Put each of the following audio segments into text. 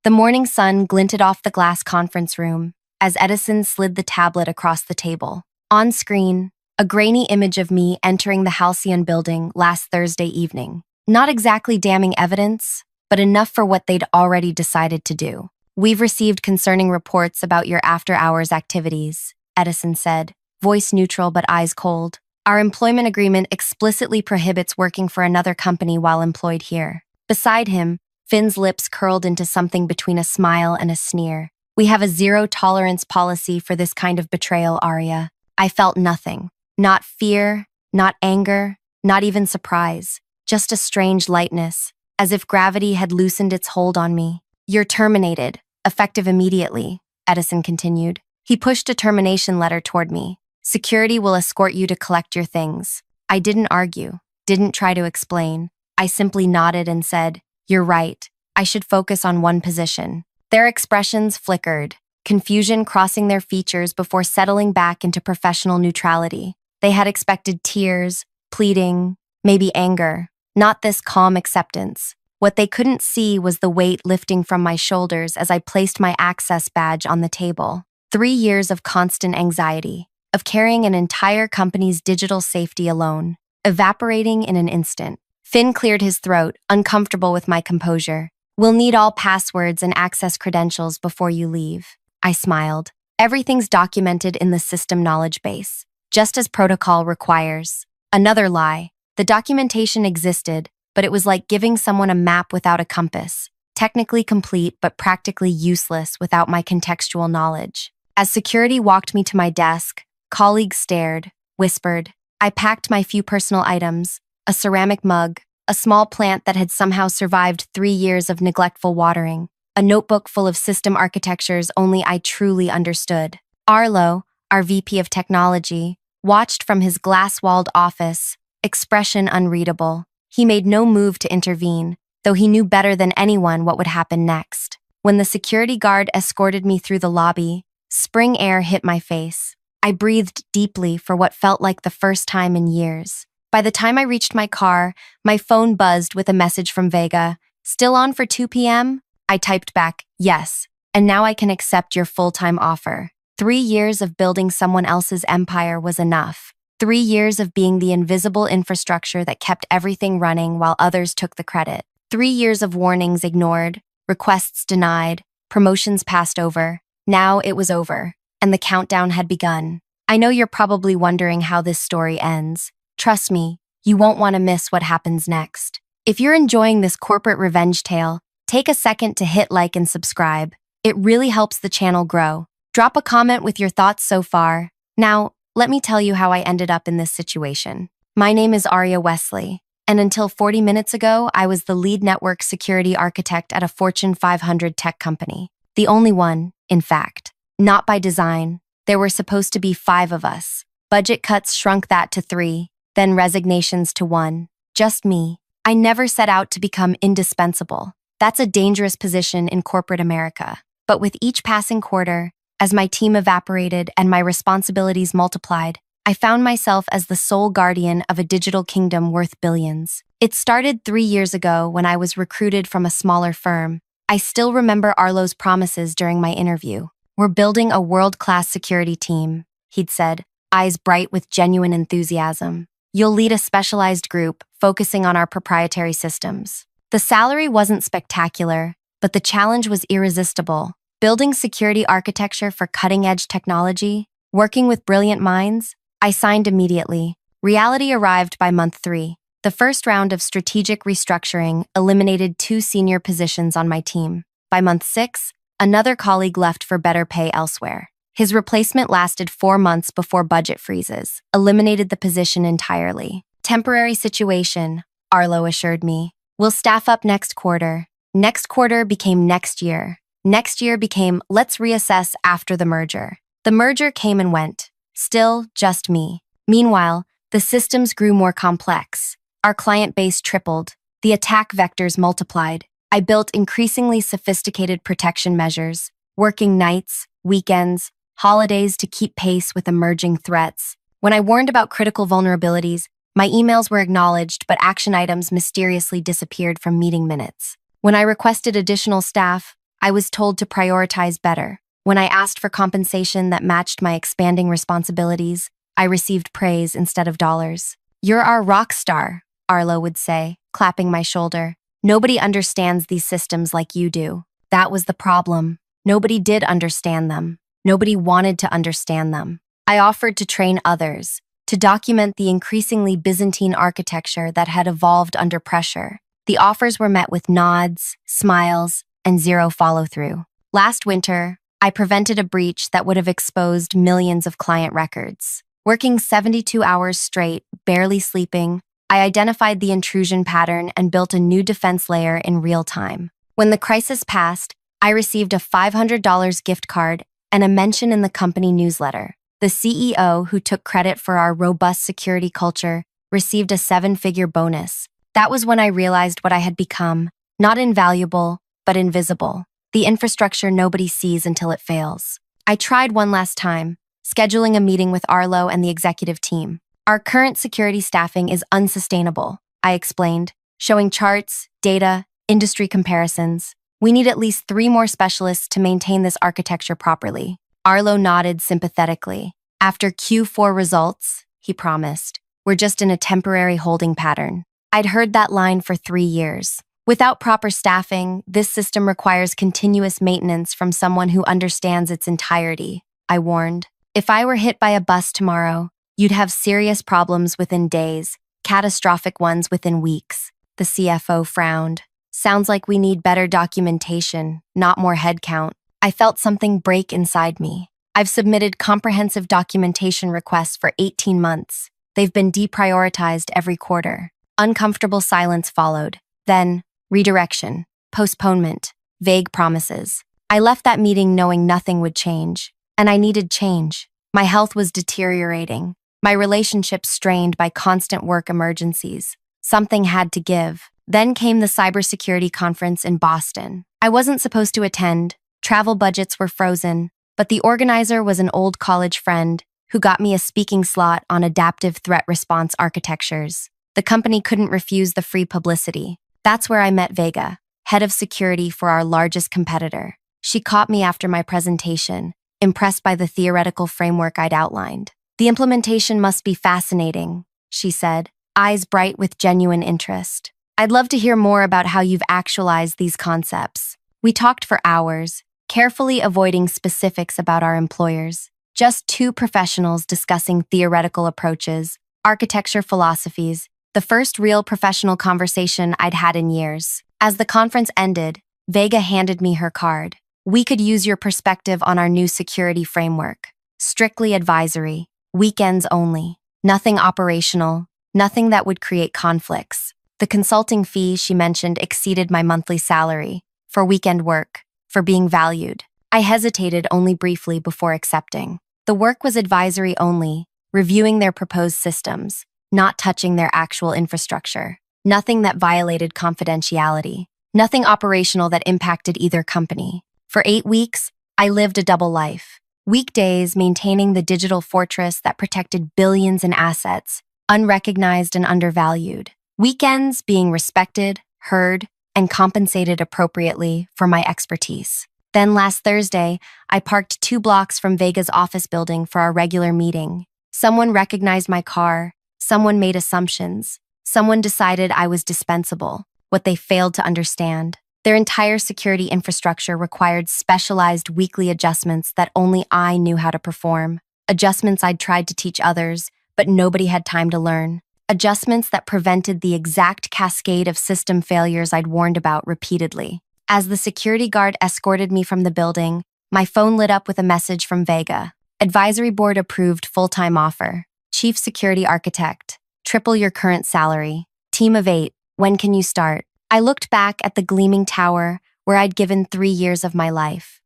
The morning sun glinted off the glass conference room as Edison slid the tablet across the table. On screen, a grainy image of me entering the Halcyon building last Thursday evening. Not exactly damning evidence, but enough for what they'd already decided to do. "We've received concerning reports about your after-hours activities," Edison said, voice neutral but eyes cold. "Our employment agreement explicitly prohibits working for another company while employed here." Beside him, Finn's lips curled into something between a smile and a sneer. "We have a zero-tolerance policy for this kind of betrayal, Arya." I felt nothing. Not fear, not anger, not even surprise. Just a strange lightness, as if gravity had loosened its hold on me. "You're terminated, effective immediately," Edison continued. He pushed a termination letter toward me. "Security will escort you to collect your things." I didn't argue, didn't try to explain. I simply nodded and said, "You're right. I should focus on one position." Their expressions flickered, confusion crossing their features before settling back into professional neutrality. They had expected tears, pleading, maybe anger, not this calm acceptance. What they couldn't see was the weight lifting from my shoulders as I placed my access badge on the table. 3 years of constant anxiety, of carrying an entire company's digital safety alone, evaporating in an instant. Finn cleared his throat, uncomfortable with my composure. "We'll need all passwords and access credentials before you leave." I smiled. "Everything's documented in the system knowledge base, just as protocol requires." Another lie. The documentation existed, but it was like giving someone a map without a compass, technically complete but practically useless without my contextual knowledge. As security walked me to my desk, colleagues stared, whispered. I packed my few personal items, a ceramic mug, a small plant that had somehow survived 3 years of neglectful watering, a notebook full of system architectures only I truly understood. Arlo, our VP of Technology, watched from his glass-walled office, expression unreadable. He made no move to intervene, though he knew better than anyone what would happen next. When the security guard escorted me through the lobby, spring air hit my face. I breathed deeply for what felt like the first time in years. By the time I reached my car, my phone buzzed with a message from Vega. "Still on for 2 p.m.? I typed back, "Yes, and now I can accept your full-time offer." 3 years of building someone else's empire was enough. 3 years of being the invisible infrastructure that kept everything running while others took the credit. 3 years of warnings ignored, requests denied, promotions passed over. Now it was over, and the countdown had begun. I know you're probably wondering how this story ends. Trust me, you won't want to miss what happens next. If you're enjoying this corporate revenge tale, take a second to hit like and subscribe. It really helps the channel grow. Drop a comment with your thoughts so far. Now, let me tell you how I ended up in this situation. My name is Arya Wesley, and until 40 minutes ago, I was the lead network security architect at a Fortune 500 tech company. The only one, in fact. Not by design. There were supposed to be 5 of us. Budget cuts shrunk that to 3. Then resignations to 1. Just me. I never set out to become indispensable. That's a dangerous position in corporate America. But with each passing quarter, as my team evaporated and my responsibilities multiplied, I found myself as the sole guardian of a digital kingdom worth billions. It started 3 years ago when I was recruited from a smaller firm. I still remember Arlo's promises during my interview. "We're building a world-class security team," he'd said, eyes bright with genuine enthusiasm. "You'll lead a specialized group, focusing on our proprietary systems." The salary wasn't spectacular, but the challenge was irresistible. Building security architecture for cutting-edge technology, working with brilliant minds, I signed immediately. Reality arrived by month 3. The first round of strategic restructuring eliminated 2 senior positions on my team. By month 6, another colleague left for better pay elsewhere. His replacement lasted 4 months before budget freezes, eliminated the position entirely. "Temporary situation," Arlo assured me. "We'll staff up next quarter." Next quarter became next year. Next year became let's reassess after the merger. The merger came and went. Still, just me. Meanwhile, the systems grew more complex. Our client base tripled. The attack vectors multiplied. I built increasingly sophisticated protection measures, working nights, weekends, holidays to keep pace with emerging threats. When I warned about critical vulnerabilities, my emails were acknowledged, but action items mysteriously disappeared from meeting minutes. When I requested additional staff, I was told to prioritize better. When I asked for compensation that matched my expanding responsibilities, I received praise instead of dollars. "You're our rock star," Arlo would say, clapping my shoulder. "Nobody understands these systems like you do." That was the problem. Nobody did understand them. Nobody wanted to understand them. I offered to train others, to document the increasingly Byzantine architecture that had evolved under pressure. The offers were met with nods, smiles, and zero follow-through. Last winter, I prevented a breach that would have exposed millions of client records. Working 72 hours straight, barely sleeping, I identified the intrusion pattern and built a new defense layer in real time. When the crisis passed, I received a $500 gift card and a mention in the company newsletter. The CEO, who took credit for our robust security culture, received a seven-figure bonus. That was when I realized what I had become, not invaluable, but invisible. The infrastructure nobody sees until it fails. I tried one last time, scheduling a meeting with Arlo and the executive team. "Our current security staffing is unsustainable," I explained, showing charts, data, industry comparisons. "We need at least 3 more specialists to maintain this architecture properly." Arlo nodded sympathetically. "After Q4 results," he promised, "we're just in a temporary holding pattern." I'd heard that line for 3 years. Without proper staffing, this system requires continuous maintenance from someone who understands its entirety, I warned. "If I were hit by a bus tomorrow, you'd have serious problems within days, catastrophic ones within weeks." The CFO frowned. "Sounds like we need better documentation, not more headcount." I felt something break inside me. I've submitted comprehensive documentation requests for 18 months. They've been deprioritized every quarter. Uncomfortable silence followed. Then, redirection, postponement, vague promises. I left that meeting knowing nothing would change, and I needed change. My health was deteriorating, my relationships strained by constant work emergencies. Something had to give. Then came the cybersecurity conference in Boston. I wasn't supposed to attend, travel budgets were frozen, but the organizer was an old college friend who got me a speaking slot on adaptive threat response architectures. The company couldn't refuse the free publicity. That's where I met Vega, head of security for our largest competitor. She caught me after my presentation, impressed by the theoretical framework I'd outlined. "The implementation must be fascinating," she said, eyes bright with genuine interest. "I'd love to hear more about how you've actualized these concepts." We talked for hours, carefully avoiding specifics about our employers. Just 2 professionals discussing theoretical approaches, architecture philosophies, the first real professional conversation I'd had in years. As the conference ended, Vega handed me her card. "We could use your perspective on our new security framework. Strictly advisory, weekends only, nothing operational, nothing that would create conflicts." The consulting fee she mentioned exceeded my monthly salary, for weekend work, for being valued. I hesitated only briefly before accepting. The work was advisory only, reviewing their proposed systems, not touching their actual infrastructure. Nothing that violated confidentiality. Nothing operational that impacted either company. For 8 weeks, I lived a double life. Weekdays maintaining the digital fortress that protected billions in assets, unrecognized and undervalued. Weekends being respected, heard, and compensated appropriately for my expertise. Then last Thursday, I parked 2 blocks from Vega's office building for our regular meeting. Someone recognized my car, someone made assumptions, someone decided I was dispensable, what they failed to understand. Their entire security infrastructure required specialized weekly adjustments that only I knew how to perform. Adjustments I'd tried to teach others, but nobody had time to learn. Adjustments that prevented the exact cascade of system failures I'd warned about repeatedly. As the security guard escorted me from the building, my phone lit up with a message from Vega. "Advisory board approved full-time offer. Chief security architect. Triple your current salary. Team of 8. When can you start?" I looked back at the gleaming tower where I'd given 3 years of my life.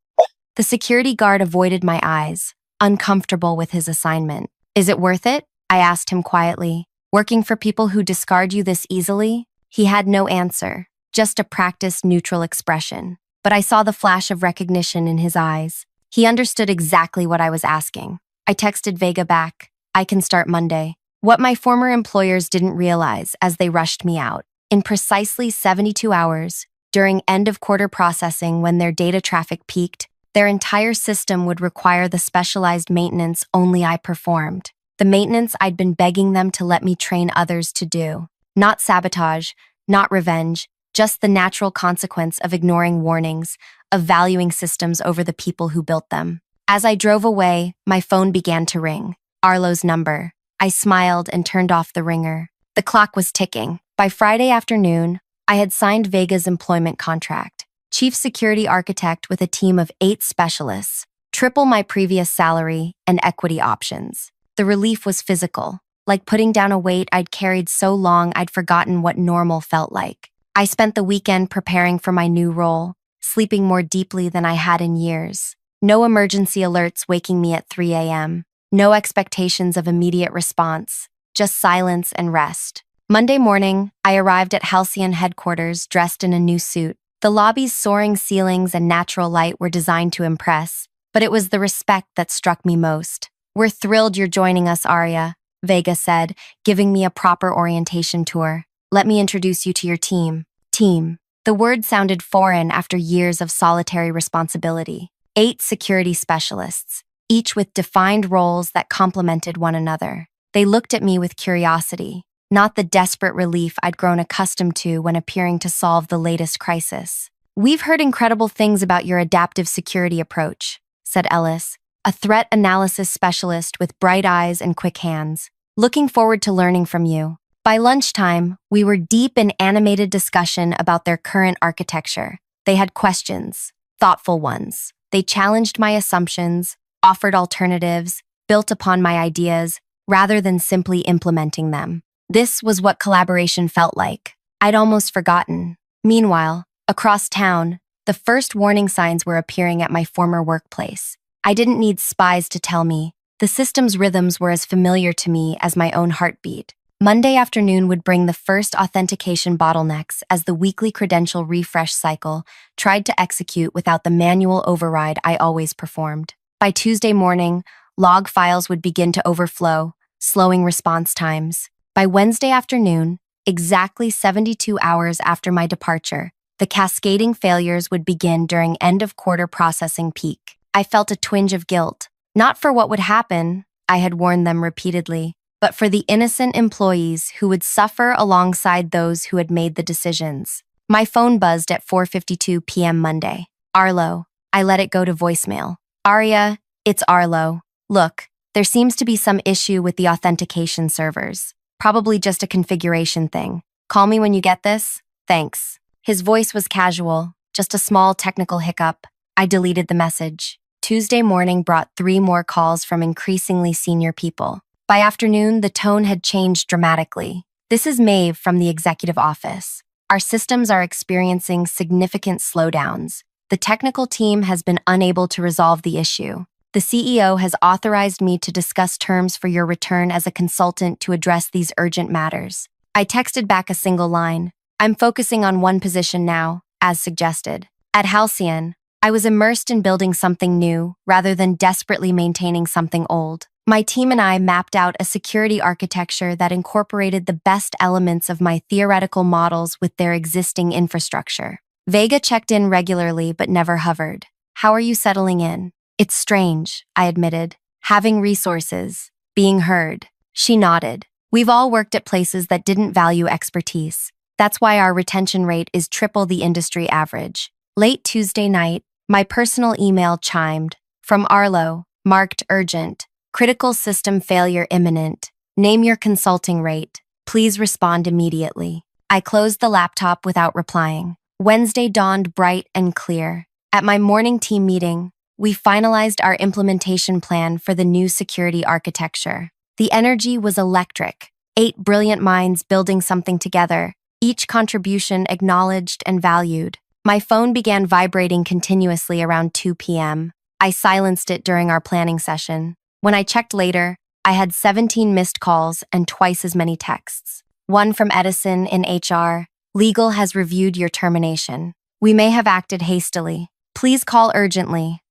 The security guard avoided my eyes, uncomfortable with his assignment. "Is it worth it?" I asked him quietly. "Working for people who discard you this easily?" He had no answer, just a practiced neutral expression. But I saw the flash of recognition in his eyes. He understood exactly what I was asking. I texted Vega back, "I can start Monday." What my former employers didn't realize as they rushed me out. In precisely 72 hours, During end-of-quarter processing, when their data traffic peaked, their entire system would require the specialized maintenance only I performed. The maintenance I'd been begging them to let me train others to do. Not sabotage, not revenge, just the natural consequence of ignoring warnings, of valuing systems over the people who built them. As I drove away, my phone began to ring. Arlo's number. I smiled and turned off the ringer. The clock was ticking. By Friday afternoon, I had signed Vega's employment contract. Chief security architect with a team of 8 specialists, triple my previous salary and equity options. The relief was physical, like putting down a weight I'd carried so long I'd forgotten what normal felt like. I spent the weekend preparing for my new role, sleeping more deeply than I had in years. No emergency alerts waking me at 3 a.m. No expectations of immediate response, just silence and rest. Monday morning, I arrived at Halcyon headquarters dressed in a new suit. The lobby's soaring ceilings and natural light were designed to impress, but it was the respect that struck me most. "We're thrilled you're joining us, Arya," Vega said, giving me a proper orientation tour. "Let me introduce you to your team." Team. The word sounded foreign after years of solitary responsibility. 8 security specialists, each with defined roles that complemented one another. They looked at me with curiosity, not the desperate relief I'd grown accustomed to when appearing to solve the latest crisis. "We've heard incredible things about your adaptive security approach," said Ellis, a threat analysis specialist with bright eyes and quick hands. "Looking forward to learning from you." By lunchtime, we were deep in animated discussion about their current architecture. They had questions, thoughtful ones. They challenged my assumptions, offered alternatives, built upon my ideas, rather than simply implementing them. This was what collaboration felt like. I'd almost forgotten. Meanwhile, across town, the first warning signs were appearing at my former workplace. I didn't need spies to tell me. The system's rhythms were as familiar to me as my own heartbeat. Monday afternoon would bring the first authentication bottlenecks as the weekly credential refresh cycle tried to execute without the manual override I always performed. By Tuesday morning, log files would begin to overflow, slowing response times. By Wednesday afternoon, exactly 72 hours after my departure, the cascading failures would begin during end-of-quarter processing peak. I felt a twinge of guilt, not for what would happen, I had warned them repeatedly, but for the innocent employees who would suffer alongside those who had made the decisions. My phone buzzed at 4:52 p.m. Monday. "Arlo." I let it go to voicemail. "Arya, it's Arlo. Look, there seems to be some issue with the authentication servers. Probably just a configuration thing. Call me when you get this. Thanks." His voice was casual, just a small technical hiccup. I deleted the message. Tuesday morning brought 3 more calls from increasingly senior people. By afternoon, the tone had changed dramatically. "This is Maeve from the executive office. Our systems are experiencing significant slowdowns. The technical team has been unable to resolve the issue. The CEO has authorized me to discuss terms for your return as a consultant to address these urgent matters." I texted back a single line. "I'm focusing on one position now, as suggested." At Halcyon, I was immersed in building something new rather than desperately maintaining something old. My team and I mapped out a security architecture that incorporated the best elements of my theoretical models with their existing infrastructure. Vega checked in regularly but never hovered. "How are you settling in?" "It's strange," I admitted. "Having resources, being heard." She nodded. "We've all worked at places that didn't value expertise. That's why our retention rate is triple the industry average." Late Tuesday night, my personal email chimed. From Arlo, marked urgent. "Critical system failure imminent. Name your consulting rate. Please respond immediately." I closed the laptop without replying. Wednesday dawned bright and clear. At my morning team meeting, we finalized our implementation plan for the new security architecture. The energy was electric. 8 brilliant minds building something together, each contribution acknowledged and valued. My phone began vibrating continuously around 2 p.m. I silenced it during our planning session. When I checked later, I had 17 missed calls and twice as many texts. One from Edison in HR. "Legal has reviewed your termination. We may have acted hastily. Please call urgently."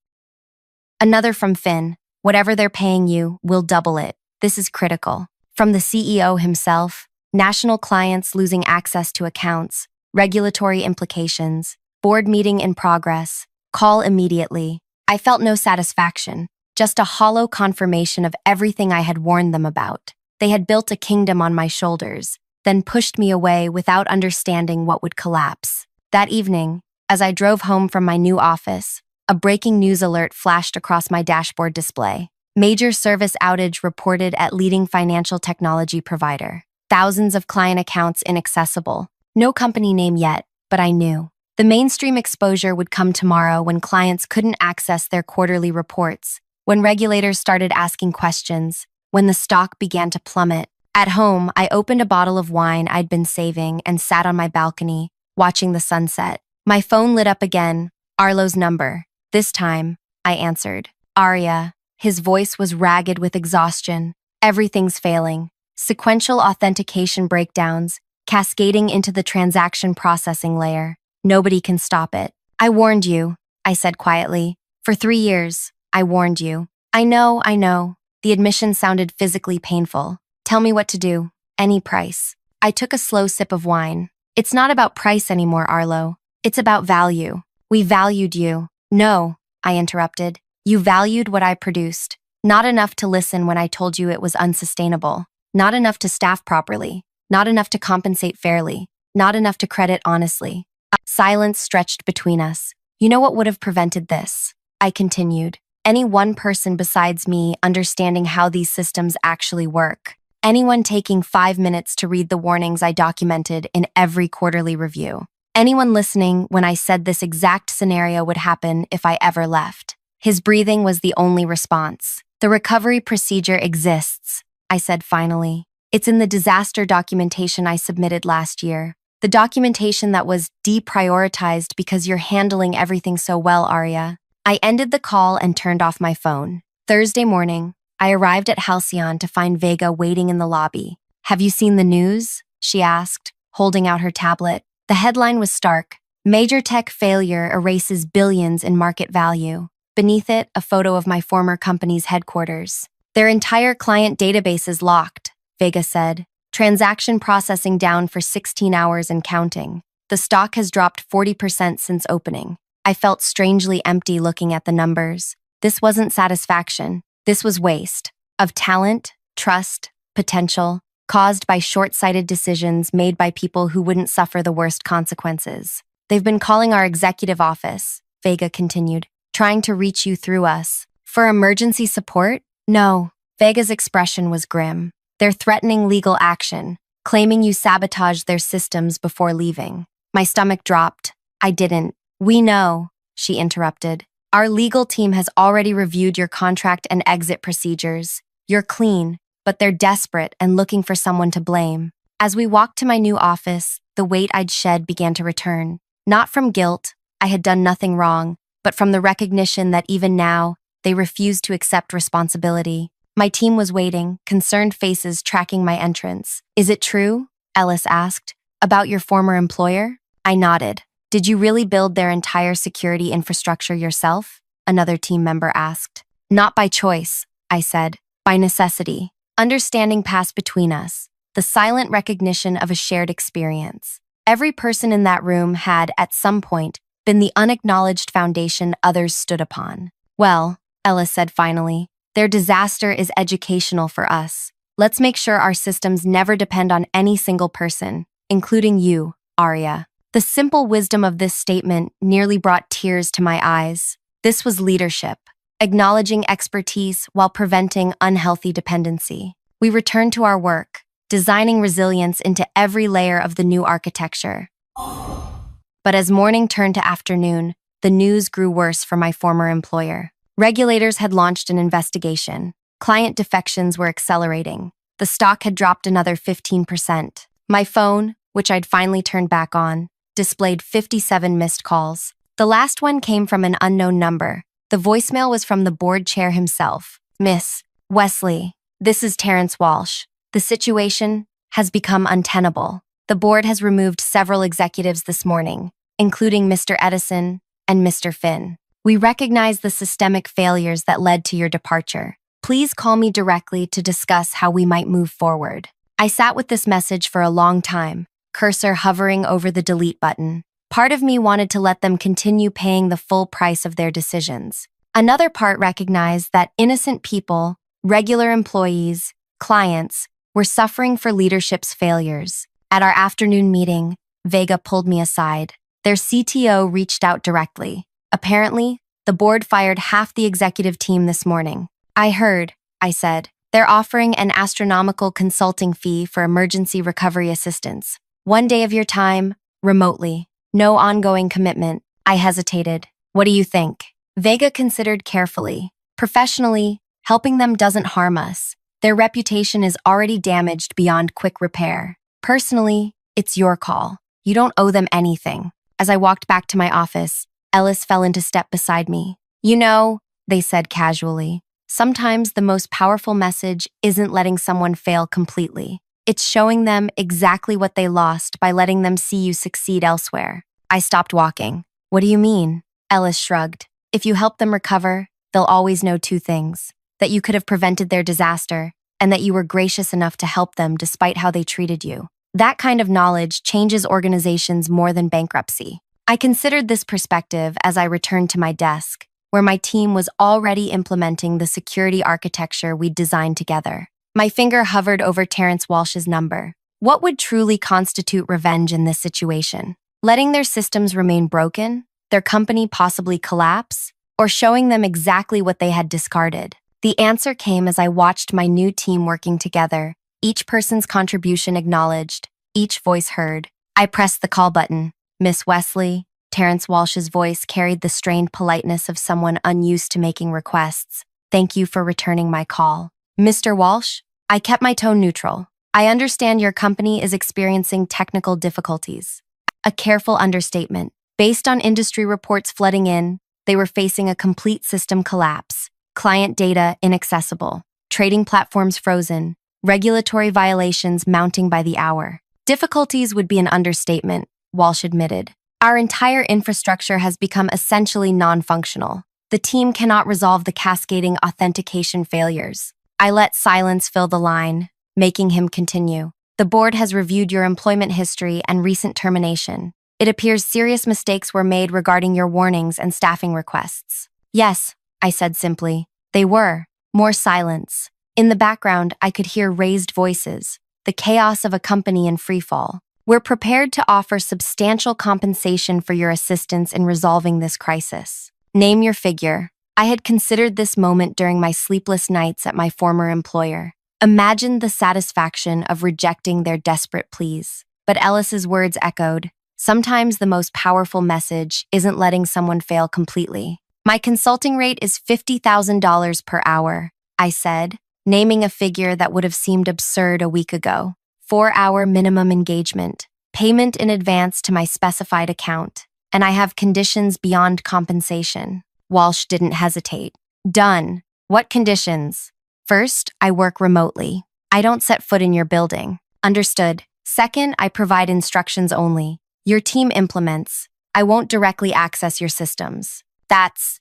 Another from Finn. "Whatever they're paying you, we'll double it. This is critical." From the CEO himself. "National clients losing access to accounts. regulatory implications, board meeting in progress, call immediately. I felt no satisfaction, just a hollow confirmation of everything I had warned them about. They had built a kingdom on my shoulders, then pushed me away without understanding what would collapse. That evening, as I drove home from my new office, a breaking news alert flashed across my dashboard display. Major service outage reported at leading financial technology provider. Thousands of client accounts inaccessible. No company name yet, but I knew. The mainstream exposure would come tomorrow when clients couldn't access their quarterly reports, when regulators started asking questions, when the stock began to plummet. At home, I opened a bottle of wine I'd been saving and sat on my balcony, watching the sunset. My phone lit up again, Arlo's number. This time, I answered. Arya. His voice was ragged with exhaustion. Everything's failing. Sequential authentication breakdowns, cascading into the transaction processing layer. Nobody can stop it. I warned you, I said quietly. For 3 years, I warned you. I know. The admission sounded physically painful. Tell me what to do. Any price. I took a slow sip of wine. It's not about price anymore, Arlo. It's about value. We valued you. No, I interrupted. You valued what I produced. Not enough to listen when I told you it was unsustainable. Not enough to staff properly. Not enough to compensate fairly. Not enough to credit honestly. Silence stretched between us. You know what would have prevented this? I continued. Any one person besides me understanding how these systems actually work. Anyone taking 5 minutes to read the warnings I documented in every quarterly review. Anyone listening when I said this exact scenario would happen if I ever left. His breathing was the only response. The recovery procedure exists, I said finally. It's in the disaster documentation I submitted last year. The documentation that was deprioritized because you're handling everything so well, Arya. I ended the call and turned off my phone. Thursday morning, I arrived at Halcyon to find Vega waiting in the lobby. Have you seen the news? She asked, holding out her tablet. The headline was stark. Major tech failure erases billions in market value. Beneath it, a photo of my former company's headquarters. Their entire client database is locked, Vega said. Transaction processing down for 16 hours and counting. The stock has dropped 40% since opening. I felt strangely empty looking at the numbers. This wasn't satisfaction. This was waste. Of talent, trust, potential, caused by short-sighted decisions made by people who wouldn't suffer the worst consequences. They've been calling our executive office, Vega continued, trying to reach you through us. For emergency support? No. Vega's expression was grim. They're threatening legal action, claiming you sabotaged their systems before leaving. My stomach dropped. I didn't. We know, she interrupted. Our legal team has already reviewed your contract and exit procedures. You're clean, but they're desperate and looking for someone to blame. As we walked to my new office, the weight I'd shed began to return. Not from guilt, I had done nothing wrong, but from the recognition that even now, they refused to accept responsibility. My team was waiting, concerned faces tracking my entrance. Is it true? Ellis asked. About your former employer? I nodded. Did you really build their entire security infrastructure yourself? Another team member asked. Not by choice, I said. By necessity. Understanding passed between us. The silent recognition of a shared experience. Every person in that room had, at some point, been the unacknowledged foundation others stood upon. Well, Ellis said finally, their disaster is educational for us. Let's make sure our systems never depend on any single person, including you, Arya. The simple wisdom of this statement nearly brought tears to my eyes. This was leadership, acknowledging expertise while preventing unhealthy dependency. We returned to our work, designing resilience into every layer of the new architecture. But as morning turned to afternoon, the news grew worse for my former employer. Regulators had launched an investigation. Client defections were accelerating. The stock had dropped another 15%. My phone, which I'd finally turned back on, displayed 57 missed calls. The last one came from an unknown number. The voicemail was from the board chair himself. Miss Wesley, this is Terrence Walsh. The situation has become untenable. The board has removed several executives this morning, including Mr. Edison and Mr. Finn. We recognize the systemic failures that led to your departure. Please call me directly to discuss how we might move forward. I sat with this message for a long time, cursor hovering over the delete button. Part of me wanted to let them continue paying the full price of their decisions. Another part recognized that innocent people, regular employees, clients, were suffering for leadership's failures. At our afternoon meeting, Vega pulled me aside. Their CTO reached out directly. Apparently, the board fired half the executive team this morning. I heard, I said. They're offering an astronomical consulting fee for emergency recovery assistance. 1 day of your time, remotely. No ongoing commitment. I hesitated. What do you think? Vega considered carefully. Professionally, helping them doesn't harm us. Their reputation is already damaged beyond quick repair. Personally, it's your call. You don't owe them anything. As I walked back to my office, Ellis fell into step beside me. You know, they said casually, sometimes the most powerful message isn't letting someone fail completely. It's showing them exactly what they lost by letting them see you succeed elsewhere. I stopped walking. What do you mean? Ellis shrugged. If you help them recover, they'll always know 2 things. That you could have prevented their disaster, and that you were gracious enough to help them despite how they treated you. That kind of knowledge changes organizations more than bankruptcy. I considered this perspective as I returned to my desk, where my team was already implementing the security architecture we'd designed together. My finger hovered over Terrence Walsh's number. What would truly constitute revenge in this situation? Letting their systems remain broken? Their company possibly collapse? Or showing them exactly what they had discarded? The answer came as I watched my new team working together, each person's contribution acknowledged, each voice heard. I pressed the call button. Miss Wesley, Terrence Walsh's voice carried the strained politeness of someone unused to making requests. Thank you for returning my call. Mr. Walsh, I kept my tone neutral. I understand your company is experiencing technical difficulties. A careful understatement. Based on industry reports flooding in, they were facing a complete system collapse. Client data inaccessible, trading platforms frozen, regulatory violations mounting by the hour. Difficulties would be an understatement, Walsh admitted. Our entire infrastructure has become essentially non-functional. The team cannot resolve the cascading authentication failures. I let silence fill the line, making him continue. The board has reviewed your employment history and recent termination. It appears serious mistakes were made regarding your warnings and staffing requests. Yes, I said simply. They were. More silence. In the background, I could hear raised voices, the chaos of a company in freefall. We're prepared to offer substantial compensation for your assistance in resolving this crisis. Name your figure. I had considered this moment during my sleepless nights at my former employer. Imagined the satisfaction of rejecting their desperate pleas. But Ellis's words echoed. Sometimes the most powerful message isn't letting someone fail completely. My consulting rate is $50,000 per hour, I said, naming a figure that would have seemed absurd a week ago. 4-hour minimum engagement, payment in advance to my specified account, and I have conditions beyond compensation. Walsh didn't hesitate. Done. What conditions? First, I work remotely. I don't set foot in your building. Understood. Second, I provide instructions only. Your team implements. I won't directly access your systems. That's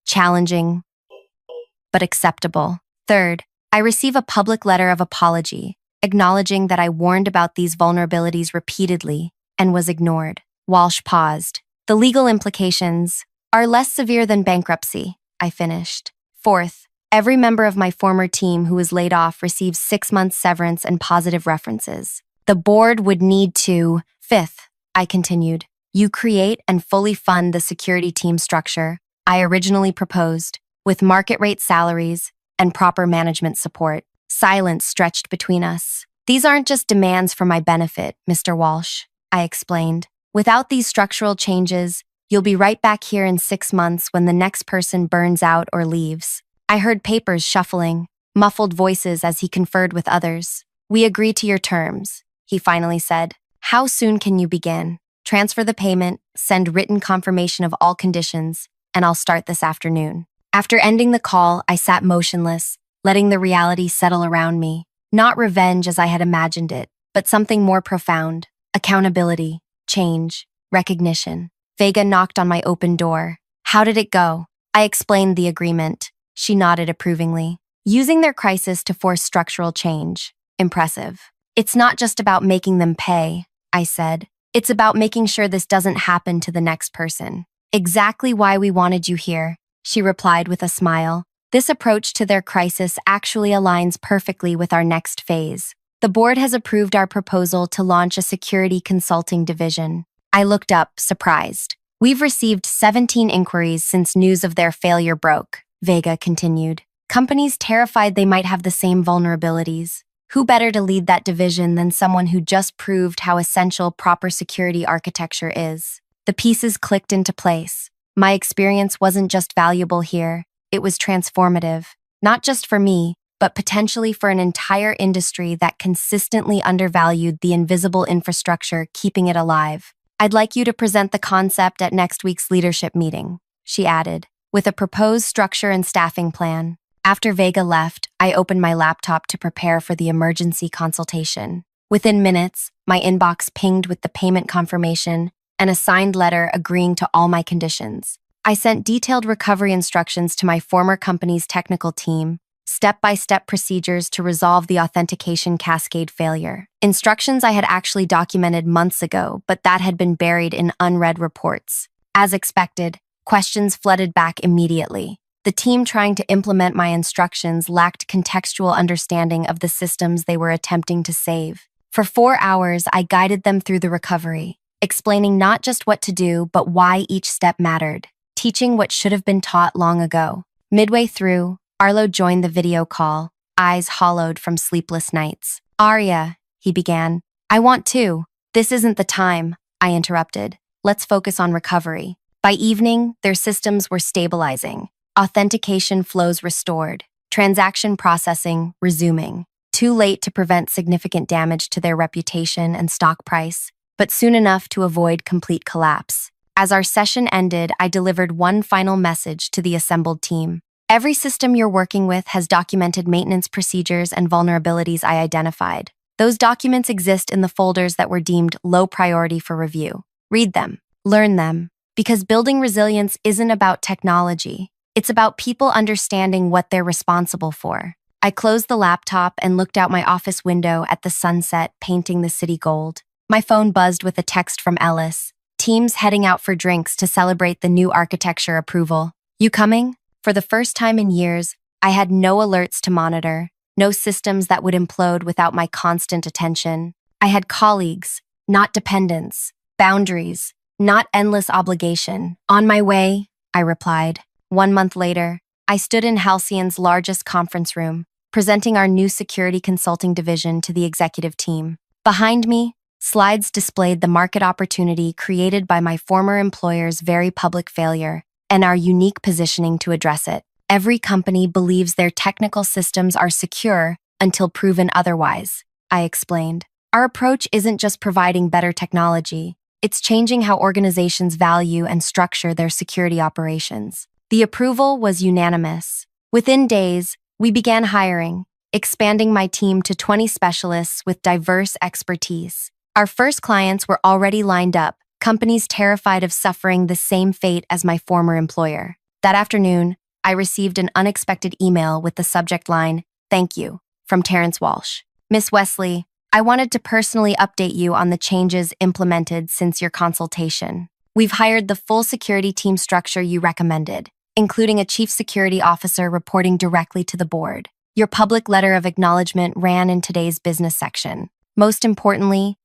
challenging, but acceptable. Third, I receive a public letter of apology, acknowledging that I warned about these vulnerabilities repeatedly and was ignored. Walsh paused. The legal implications are less severe than bankruptcy, I finished. Fourth, every member of my former team who was laid off receives 6 months severance and positive references. The board would need to. Fifth, I continued, you create and fully fund the security team structure I originally proposed, with market rate salaries and proper management support. Silence stretched between us. These aren't just demands for my benefit, Mr. Walsh, I explained. Without these structural changes, you'll be right back here in 6 months when the next person burns out or leaves. I heard papers shuffling, muffled voices as he conferred with others. We agree to your terms, he finally said. How soon can you begin? Transfer the payment, send written confirmation of all conditions, and I'll start this afternoon. After ending the call, I sat motionless, letting the reality settle around me. Not revenge as I had imagined it, but something more profound. Accountability, change, recognition. Vega knocked on my open door. How did it go? I explained the agreement. She nodded approvingly. Using their crisis to force structural change. Impressive. It's not just about making them pay. I said. It's about making sure this doesn't happen to the next person. Exactly why we wanted you here, she replied with a smile. This approach to their crisis actually aligns perfectly with our next phase. The board has approved our proposal to launch a security consulting division. I looked up, surprised. We've received 17 inquiries since news of their failure broke, Vega continued. Companies terrified they might have the same vulnerabilities. Who better to lead that division than someone who just proved how essential proper security architecture is? The pieces clicked into place. My experience wasn't just valuable here, it was transformative. Not just for me, but potentially for an entire industry that consistently undervalued the invisible infrastructure keeping it alive. I'd like you to present the concept at next week's leadership meeting, she added, with a proposed structure and staffing plan. After Vega left, I opened my laptop to prepare for the emergency consultation. Within minutes, my inbox pinged with the payment confirmation and a signed letter agreeing to all my conditions. I sent detailed recovery instructions to my former company's technical team, step-by-step procedures to resolve the authentication cascade failure. Instructions I had actually documented months ago, but that had been buried in unread reports. As expected, questions flooded back immediately. The team trying to implement my instructions lacked contextual understanding of the systems they were attempting to save. For 4 hours, I guided them through the recovery, explaining not just what to do, but why each step mattered, teaching what should have been taught long ago. Midway through, Arlo joined the video call, eyes hollowed from sleepless nights. Arya, he began. I want to. This isn't the time, I interrupted. Let's focus on recovery. By evening, their systems were stabilizing. Authentication flows restored, transaction processing resuming. Too late to prevent significant damage to their reputation and stock price, but soon enough to avoid complete collapse. As our session ended, I delivered one final message to the assembled team. Every system you're working with has documented maintenance procedures and vulnerabilities I identified. Those documents exist in the folders that were deemed low priority for review. Read them, learn them, because building resilience isn't about technology. It's about people understanding what they're responsible for. I closed the laptop and looked out my office window at the sunset painting the city gold. My phone buzzed with a text from Ellis. Teams heading out for drinks to celebrate the new architecture approval. You coming? For the first time in years, I had no alerts to monitor, no systems that would implode without my constant attention. I had colleagues, not dependents, boundaries, not endless obligation. On my way, I replied. 1 month later, I stood in Halcyon's largest conference room, presenting our new security consulting division to the executive team. Behind me, slides displayed the market opportunity created by my former employer's very public failure and our unique positioning to address it. Every company believes their technical systems are secure until proven otherwise, I explained. Our approach isn't just providing better technology, it's changing how organizations value and structure their security operations. The approval was unanimous. Within days, we began hiring, expanding my team to 20 specialists with diverse expertise. Our first clients were already lined up, companies terrified of suffering the same fate as my former employer. That afternoon, I received an unexpected email with the subject line, "Thank you," from Terrence Walsh. Miss Wesley, I wanted to personally update you on the changes implemented since your consultation. We've hired the full security team structure you recommended, including a chief security officer reporting directly to the board. Your public letter of acknowledgement ran in today's business section. Most importantly,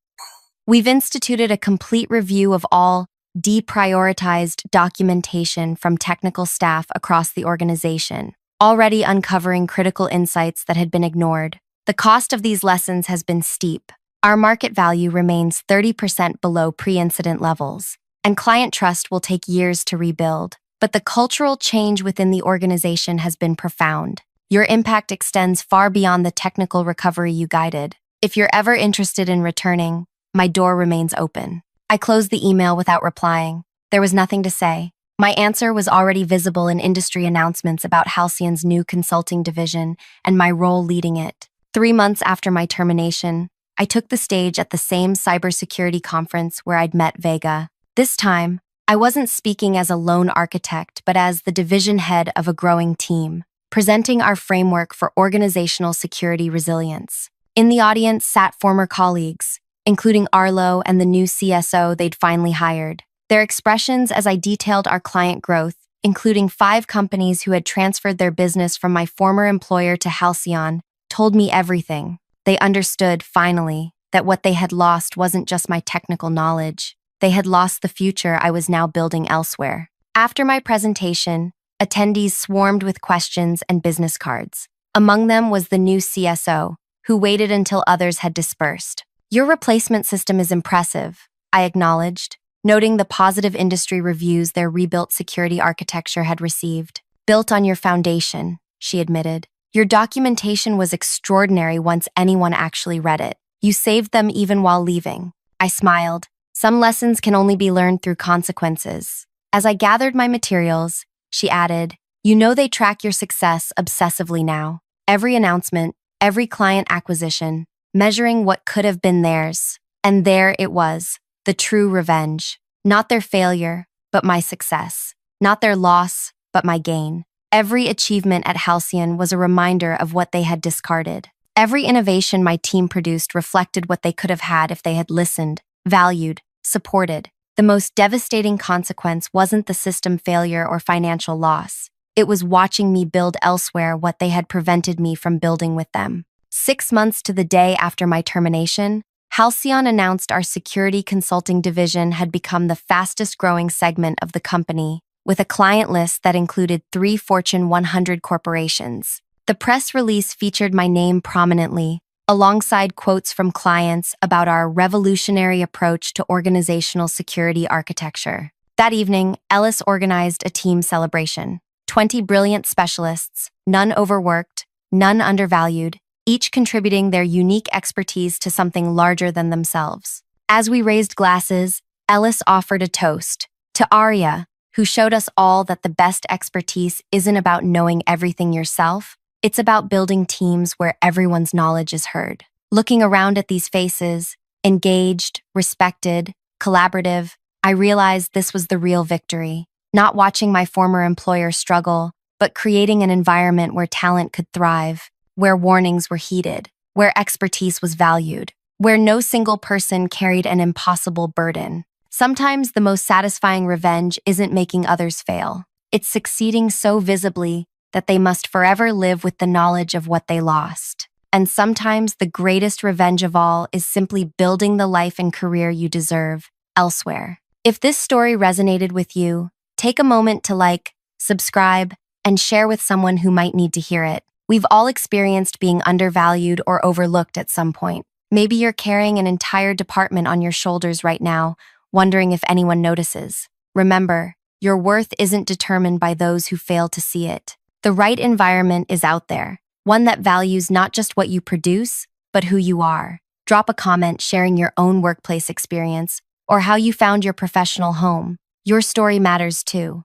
we've instituted a complete review of all deprioritized documentation from technical staff across the organization, already uncovering critical insights that had been ignored. The cost of these lessons has been steep. Our market value remains 30% below pre-incident levels, and client trust will take years to rebuild. But the cultural change within the organization has been profound. Your impact extends far beyond the technical recovery you guided. If you're ever interested in returning, my door remains open. I closed the email without replying. There was nothing to say. My answer was already visible in industry announcements about Halcyon's new consulting division and my role leading it. 3 months after my termination, I took the stage at the same cybersecurity conference where I'd met Vega. This time, I wasn't speaking as a lone architect, but as the division head of a growing team, presenting our framework for organizational security resilience. In the audience sat former colleagues, including Arlo and the new CSO they'd finally hired. Their expressions as I detailed our client growth, including 5 companies who had transferred their business from my former employer to Halcyon, told me everything. They understood, finally, that what they had lost wasn't just my technical knowledge. They had lost the future I was now building elsewhere. After my presentation, attendees swarmed with questions and business cards. Among them was the new CSO, who waited until others had dispersed. "Your replacement system is impressive," I acknowledged, noting the positive industry reviews their rebuilt security architecture had received. "Built on your foundation," she admitted. "Your documentation was extraordinary once anyone actually read it. You saved them even while leaving." I smiled. "Some lessons can only be learned through consequences." As I gathered my materials, she added, "You know they track your success obsessively now. Every announcement, every client acquisition, measuring what could have been theirs. And there it was, the true revenge. Not their failure, but my success. Not their loss, but my gain. Every achievement at Halcyon was a reminder of what they had discarded. Every innovation my team produced reflected what they could have had if they had listened, valued, supported. The most devastating consequence wasn't the system failure or financial loss. It was watching me build elsewhere what they had prevented me from building with them. 6 months to the day after my termination, Halcyon announced our security consulting division had become the fastest-growing segment of the company, with a client list that included 3 Fortune 100 corporations. The press release featured my name prominently, alongside quotes from clients about our revolutionary approach to organizational security architecture. That evening, Ellis organized a team celebration. 20 brilliant specialists, none overworked, none undervalued, each contributing their unique expertise to something larger than themselves. As we raised glasses, Ellis offered a toast to Arya, who showed us all that the best expertise isn't about knowing everything yourself, it's about building teams where everyone's knowledge is heard. Looking around at these faces, engaged, respected, collaborative, I realized this was the real victory. Not watching my former employer struggle, but creating an environment where talent could thrive, where warnings were heeded, where expertise was valued, where no single person carried an impossible burden. Sometimes the most satisfying revenge isn't making others fail. It's succeeding so visibly that they must forever live with the knowledge of what they lost. And sometimes the greatest revenge of all is simply building the life and career you deserve elsewhere. If this story resonated with you, take a moment to like, subscribe, and share with someone who might need to hear it. We've all experienced being undervalued or overlooked at some point. Maybe you're carrying an entire department on your shoulders right now, wondering if anyone notices. Remember, your worth isn't determined by those who fail to see it. The right environment is out there, one that values not just what you produce, but who you are. Drop a comment sharing your own workplace experience or how you found your professional home. Your story matters too.